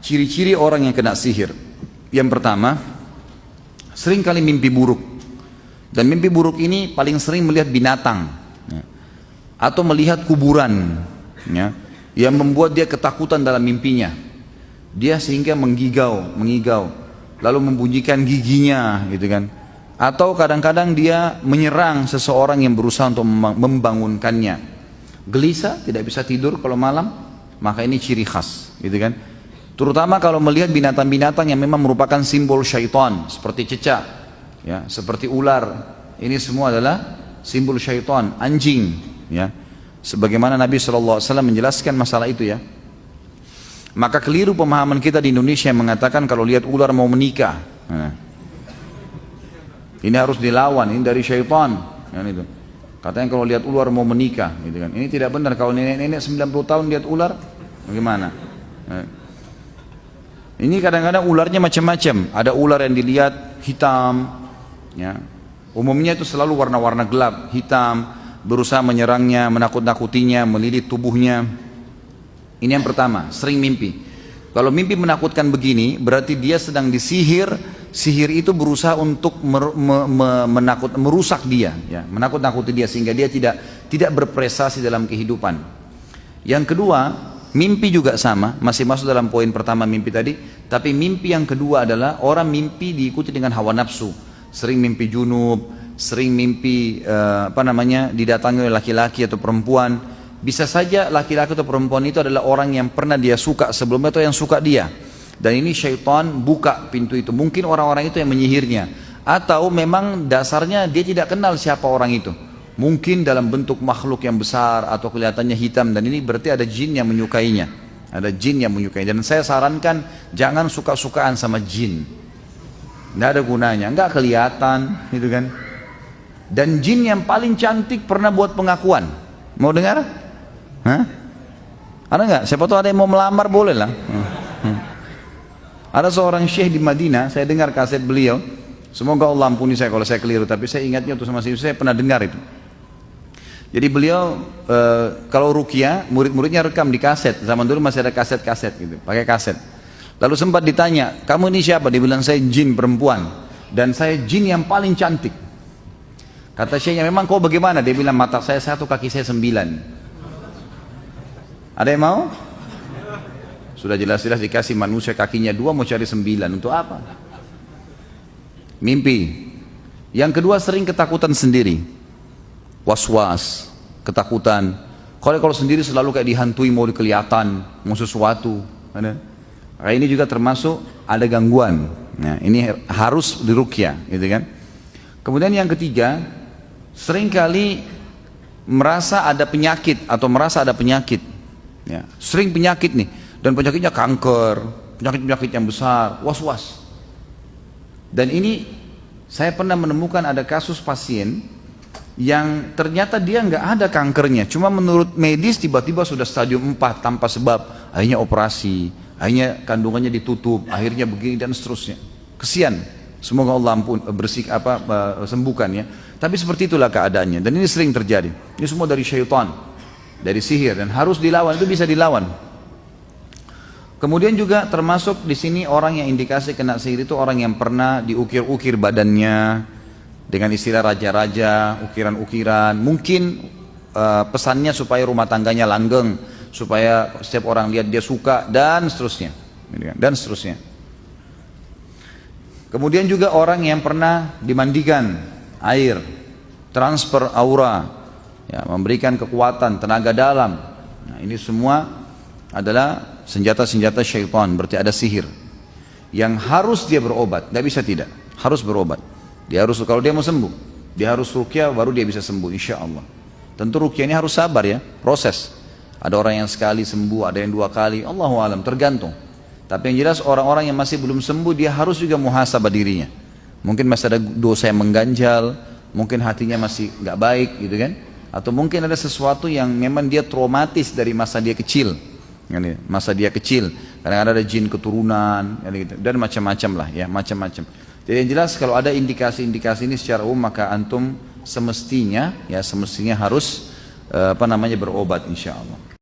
ciri-ciri orang yang kena sihir. Yang pertama, sering kali mimpi buruk. Dan mimpi buruk ini paling sering melihat binatang, ya, atau melihat kuburan, ya, yang membuat dia ketakutan dalam mimpinya. Dia sehingga mengigau, lalu membunyikan giginya, gitu kan. Atau kadang-kadang dia menyerang seseorang yang berusaha untuk membangunkannya. Gelisah, tidak bisa tidur kalau malam, maka ini ciri khas, gitu kan. Terutama kalau melihat binatang-binatang yang memang merupakan simbol syaitan, seperti cecak, ya, seperti ular. Ini semua adalah simbol syaitan, anjing, ya. Sebagaimana Nabi SAW menjelaskan masalah itu, ya. Maka keliru pemahaman kita di Indonesia yang mengatakan kalau lihat ular mau menikah. Nah, ini harus dilawan, ini dari syaitan, kan itu. Katanya kalau lihat ular mau menikah, gitu kan. Ini tidak benar. Kalau nenek-nenek 90 tahun lihat ular, bagaimana? Nah, ini kadang-kadang ularnya macam-macam. Ada ular yang dilihat hitam, ya. Umumnya itu selalu warna-warna gelap, hitam, berusaha menyerangnya, menakut-nakutinya, melilit tubuhnya. Ini yang pertama, sering mimpi. Kalau mimpi menakutkan begini, berarti dia sedang disihir. Sihir itu berusaha untuk merusak dia, ya, menakut-nakuti dia sehingga dia tidak berprestasi dalam kehidupan. Yang kedua, mimpi juga sama, masih masuk dalam poin pertama mimpi tadi. Tapi mimpi yang kedua adalah orang mimpi diikuti dengan hawa nafsu. Sering mimpi junub, sering mimpi didatangi oleh laki-laki atau perempuan. Bisa saja laki-laki atau perempuan itu adalah orang yang pernah dia suka sebelumnya atau yang suka dia. Dan ini syaitan buka pintu itu. Mungkin orang-orang itu yang menyihirnya. Atau memang dasarnya dia tidak kenal siapa orang itu. Mungkin dalam bentuk makhluk yang besar atau kelihatannya hitam. Dan ini berarti ada jin yang menyukainya. Ada jin yang menyukainya. Dan saya sarankan jangan suka-sukaan sama jin. Tidak ada gunanya. Enggak kelihatan, gitu kan. Dan jin yang paling cantik pernah buat pengakuan. Mau dengar? Hah? Ada nggak? Siapa tahu ada yang mau melamar, boleh lah. Ada seorang syekh di Madinah, saya dengar kaset beliau. Semoga Allah ampuni saya kalau saya keliru, tapi saya ingatnya waktu sama saya pernah dengar itu. Jadi beliau kalau ruqyah, murid-muridnya rekam di kaset. Zaman dulu masih ada kaset-kaset gitu, pakai kaset. Lalu sempat ditanya, kamu ini siapa? Dia bilang, saya jin perempuan dan saya jin yang paling cantik. Kata syekhnya, memang kau bagaimana? Dia bilang, mata saya 1, kaki saya 9. Ada yang mau? Sudah jelas-jelas dikasih manusia kakinya 2, mau cari 9. Untuk apa? Mimpi. Yang kedua, sering ketakutan sendiri. Was-was, ketakutan. Kalau sendiri selalu kayak dihantui, mau kelihatan, mau sesuatu. Ada. Nah, ini juga termasuk ada gangguan. Nah, ini harus diruqyah, gitu kan? Kemudian yang ketiga, seringkali merasa ada penyakit atau merasa ada penyakit. Ya, sering penyakit nih, dan penyakitnya kanker, penyakit-penyakit yang besar, was-was. Dan ini saya pernah menemukan ada kasus pasien yang ternyata dia nggak ada kankernya, cuma menurut medis tiba-tiba sudah stadium 4 tanpa sebab, akhirnya operasi, akhirnya kandungannya ditutup, akhirnya begini dan seterusnya. Kesian, semoga Allah sembuhkan ya. Tapi seperti itulah keadaannya, dan ini sering terjadi. Ini semua dari syaitan, dari sihir, dan harus dilawan. Itu bisa dilawan. Kemudian juga termasuk di sini orang yang indikasi kena sihir itu orang yang pernah diukir-ukir badannya dengan istilah raja-raja, ukiran-ukiran. Mungkin pesannya supaya rumah tangganya langgeng, supaya setiap orang lihat dia suka, dan seterusnya, dan seterusnya. Kemudian juga orang yang pernah dimandikan air, transfer aura, ya, memberikan kekuatan, tenaga dalam. Nah, ini semua adalah senjata-senjata syaitan, berarti ada sihir yang harus dia berobat, tidak bisa tidak, harus berobat. Dia harus, kalau dia mau sembuh, dia harus ruqyah, baru dia bisa sembuh insya Allah. Tentu ruqyah ini harus sabar ya, proses. Ada orang yang sekali sembuh, ada yang 2 kali, Allahu alam, tergantung. Tapi yang jelas orang-orang yang masih belum sembuh, dia harus juga muhasabah dirinya. Mungkin masih ada dosa yang mengganjal, mungkin hatinya masih nggak baik, gitu kan? Atau mungkin ada sesuatu yang memang dia traumatis dari masa dia kecil, masa dia kecil. Kadang-kadang ada jin keturunan, dan macam-macam lah, ya, macam-macam. Jadi yang jelas kalau ada indikasi-indikasi ini secara umum, maka antum semestinya harus berobat insya Allah.